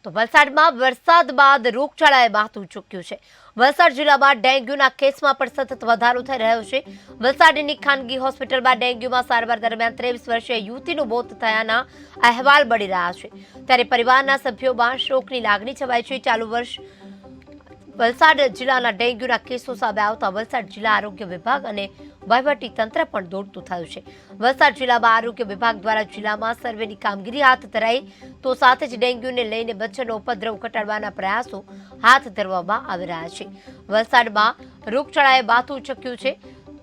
તો વલસાડમાં વરસાદ બાદ રોગચાળાએ માથું ચૂક્યું છે। વલસાડ જિલ્લામાં ડેન્ગ્યુના કેસમાં પણ સતત વધારો થઈ રહ્યો છે। વલસાડની ખાનગી હોસ્પિટલમાં ડેન્ગ્યુમાં સારવાર દરમિયાન 23 વર્ષીય યુવતીનું મોત થયાના અહેવાલ મળી રહ્યા છે। ત્યારે પરિવારના સભ્યોમાં શોકની લાગણી છવાઈ છે। ચાલુ વર્ષ વલસાડ જિલ્લાના ડેન્ગ્યુના કેસો સામે આવતા વલસાડ જિલ્લા આરોગ્ય વિભાગ અને વહીવટી તંત્ર પણ દોડતું થયું છે। વલસાડ જિલ્લામાં આરોગ્ય વિભાગ દ્વારા જિલ્લામાં સર્વેની કામગીરી હાથ ધરાઈ તો સાથે જ ડેન્ગ્યુને લઈને મચ્છરનો ઉપદ્રવ ઘટાડવાના પ્રયાસો હાથ ધરવામાં આવી રહ્યા છે। વલસાડમાં રોગચાળાએ માથું ઉચક્યું છે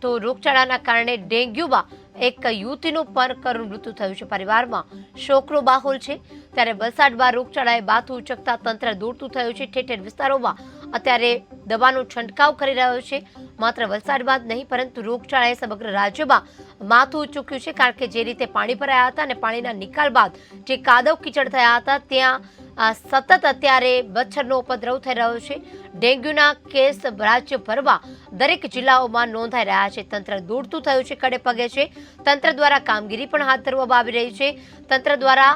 તો રોગચાળાના કારણે ડેન્ગ્યુમાં એક યુવતીનું પણ કરુણ મૃત્યુ થયું છે। પરિવારમાં શોકનો માહોલ છે। ત્યારે વલસાડમાં રોગચાળાએ માથું ઉચકતા તંત્ર દોડતું થયું છે। ઠેર ઠેર વિસ્તારોમાં અત્યારે દવાનો છંટકાવ કરી રહ્યો છે। માત્ર વલસાડમાં જ નહીં પરંતુ રોગચાળાએ સમગ્ર રાજ્યમાં માથું ઉચક્યું છે, કારણ કે જે રીતે પાણી ભરાયા હતા અને પાણીના નિકાલ બાદ જે કાદવ કીચડ થયા હતા ત્યાં સતત અત્યારે મચ્છરનો ઉપદ્રવ થઈ રહ્યો છે। ડેન્ગ્યુના કેસ રાજ્યભરમાં દરેક જિલ્લાઓમાં નોંધાઈ રહ્યા છે। તંત્ર દોડતું થયું છે, કડે પગે છે। તંત્ર દ્વારા કામગીરી પણ હાથ ધરવામાં આવી રહી છે। તંત્ર દ્વારા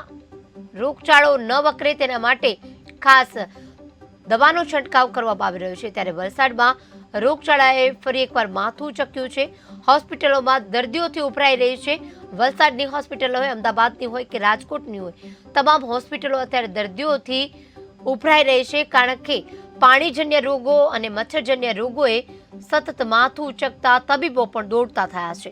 રોગચાળો ન વકરે તેના માટે ખાસ દવાનો છંટકાવ કરવામાં આવી રહ્યો છે। ત્યારે વલસાડમાં રોગચાળાએ ફરી એકવાર માથું ઉચક્યું છે। હોસ્પિટલોમાં દર્દીઓથી ઉભરાઈ રહી છે। વલસાડની હોસ્પિટલ હોય, અમદાવાદની હોય કે રાજકોટની હોય, તમામ હોસ્પિટલો અત્યારે દર્દીઓથી ઉભરાઈ રહી છે, કારણ કે પાણીજન્ય રોગો અને મચ્છરજન્ય રોગોએ સતત માથું ઉચકતા તબીબો પણ દોડતા થયા છે।